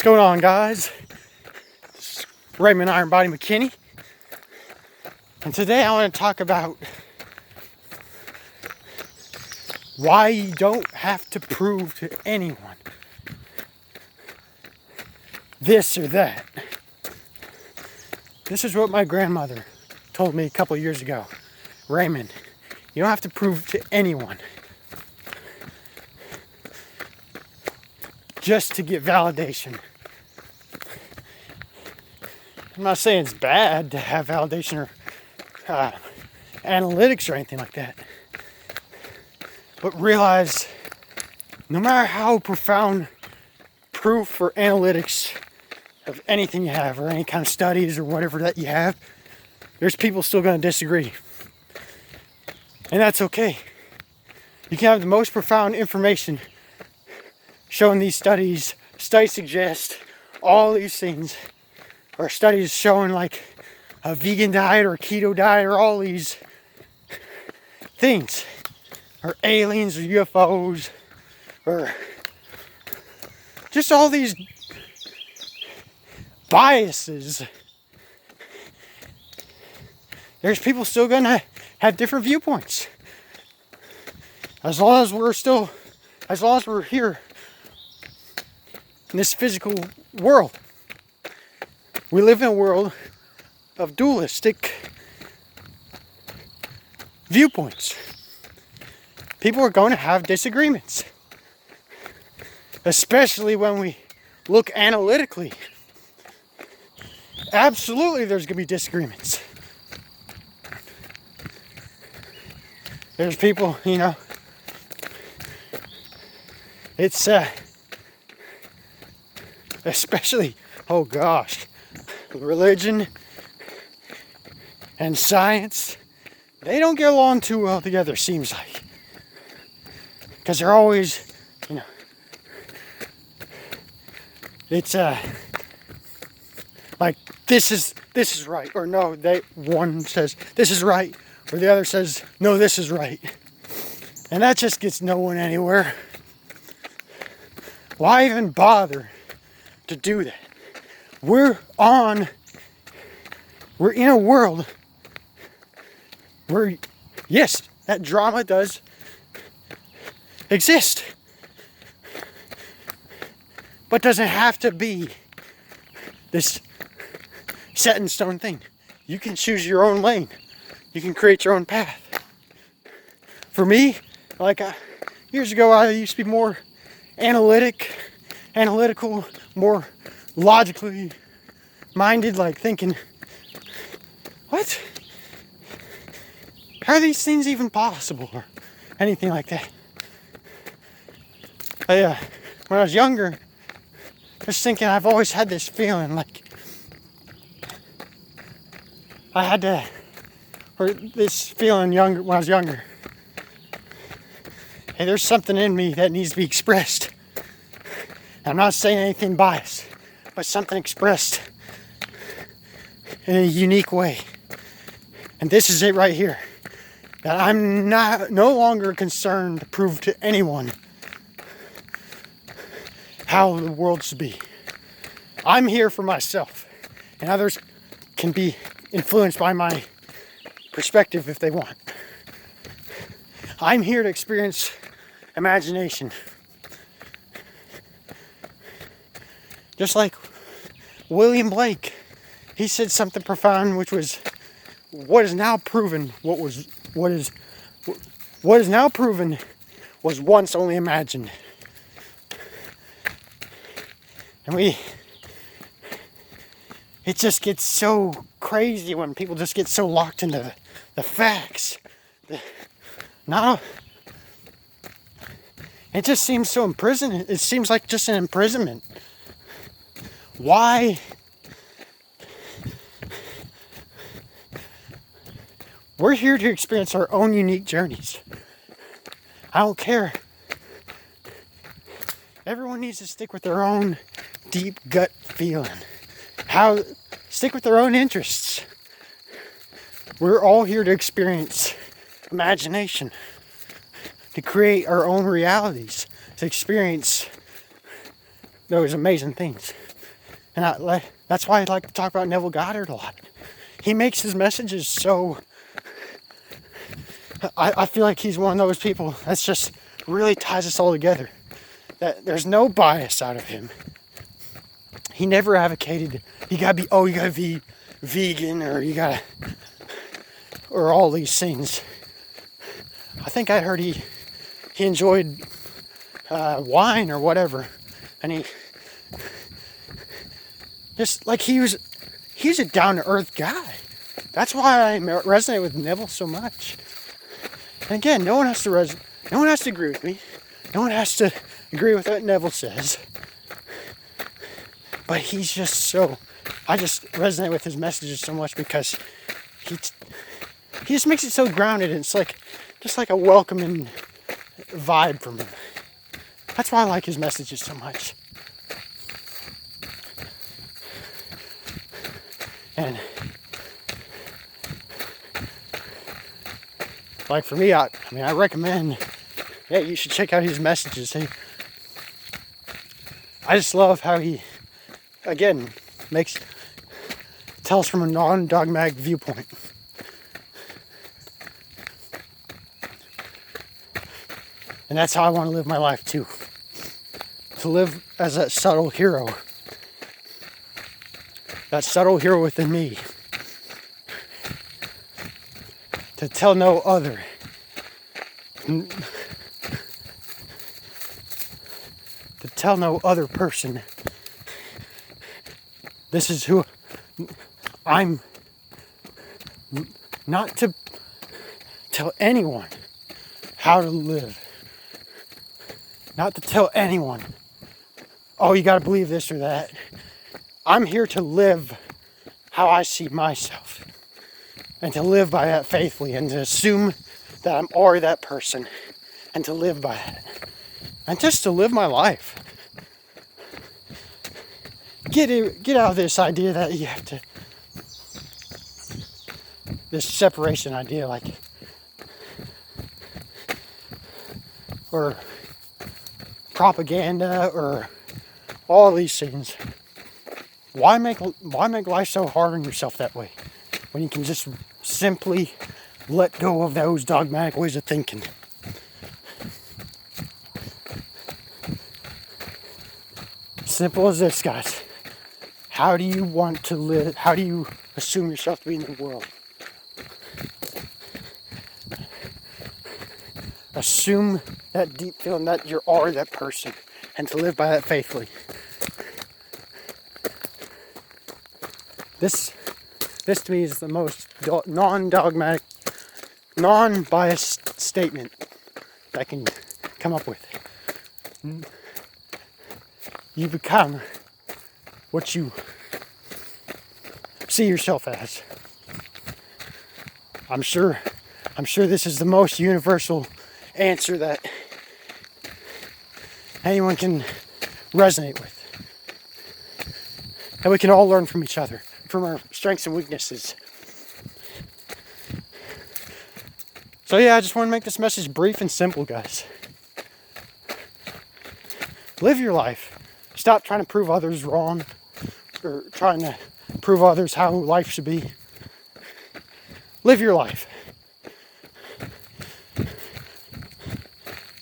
going on, guys? It's Raymond Iron Body McKinney, and today I want to talk about why you don't have to prove to anyone this or that. This is what my grandmother told me a couple years ago. Raymond, you don't have to prove to anyone just to get validation. I'm not saying it's bad to have validation or analytics or anything like that. But realize, no matter how profound proof or analytics of anything you have, or any kind of studies or whatever that you have, there's people still going to disagree. And that's okay. You can have the most profound information showing these studies suggest all these things, or studies showing like a vegan diet or a keto diet or all these things, or aliens or UFOs, or just all these biases. There's people still gonna have different viewpoints. As long as we're here in this physical world. We live in a world of dualistic viewpoints. People are going to have disagreements, especially when we look analytically. Absolutely, there's going to be disagreements. There's people, it's especially, oh gosh, religion and science, they don't get along too well together, seems like. Because they're always, it's like this is right, or no, one says this is right, or the other says no, this is right. And that just gets no one anywhere. Why even bother to do that? We're in a world where, yes, that drama does exist, but doesn't have to be this set in stone thing. You can choose your own lane. You can create your own path. For me, years ago, I used to be more analytical, more logically minded, like thinking, what? How are these things even possible? Or anything like that. When I was younger, just thinking, I've always had this feeling like this feeling when I was younger. Hey, there's something in me that needs to be expressed. I'm not saying anything biased, but something expressed in a unique way. And this is it right here. That I'm no longer concerned to prove to anyone how the world should be. I'm here for myself, and others can be influenced by my perspective if they want. I'm here to experience imagination. Just like William Blake, he said something profound, which was, what is now proven was once only imagined. And it just gets so crazy when people just get so locked into the facts. It just seems so imprisoned. It seems like just an imprisonment. Why? We're here to experience our own unique journeys. I don't care. Everyone needs to stick with their own deep gut feeling. Stick with their own interests. We're all here to experience imagination, to create our own realities, to experience those amazing things. And that's why I like to talk about Neville Goddard a lot. He makes his messages so... I feel like he's one of those people that's just really ties us all together. That there's no bias out of him. He never advocated, you gotta be vegan, or all these things. I think I heard he enjoyed wine or whatever, and he just like he was a down to earth guy. That's why I resonate with Neville so much. And again, no one has to agree with me. No one has to agree with what Neville says. But he's just so... I just resonate with his messages so much because he just makes it so grounded, and it's like just like a welcoming vibe from him. That's why I like his messages so much. And like for me, I recommend, yeah, you should check out his messages. I just love how he, again, tells from a non-dogmatic viewpoint. And that's how I want to live my life too. To live as that subtle hero. That subtle hero within me. To tell no other. To tell no other person. This is who I'm. Not to tell anyone how to live. Not to tell anyone, oh, you gotta believe this or that. I'm here to live how I see myself. And to live by that faithfully, and to assume that I'm already that person. And to live by that. And just to live my life. Get out of this idea that you have to... This separation idea, like... Or... propaganda, or all these things. Why make life so hard on yourself that way, when you can just simply let go of those dogmatic ways of thinking? Simple as this, guys. How do you want to live? How do you assume yourself to be in the world? Assume that deep feeling that you are that person, and to live by that faithfully. This to me is the most non-dogmatic, non-biased statement that I can come up with. You become what you see yourself as. I'm sure this is the most universal answer that anyone can resonate with. And we can all learn from each other, from our strengths and weaknesses. So yeah, I just want to make this message brief and simple, guys. Live your life. Stop trying to prove others wrong, or trying to prove others how life should be. Live your life.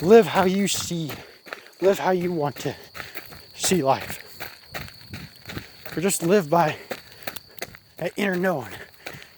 Live how you see. Live how you want to see life. Or just live by that inner knowing.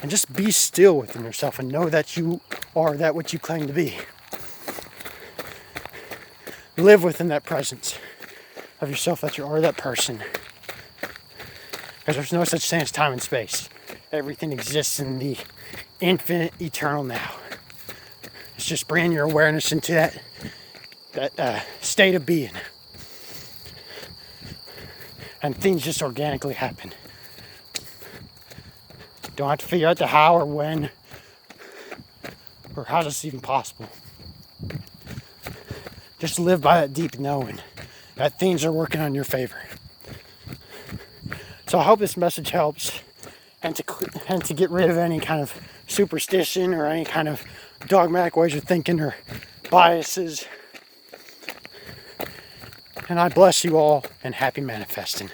And just be still within yourself and know that you are that what you claim to be. Live within that presence of yourself, that you are that person. Because there's no such thing as time and space. Everything exists in the infinite, eternal now. It's just bringing your awareness into that state of being. And things just organically happen. Don't have to figure out the how or when, or how this is even possible. Just live by that deep knowing that things are working on your favor. So I hope this message helps, and to get rid of any kind of superstition or any kind of dogmatic ways of thinking or biases. And I bless you all, and happy manifesting.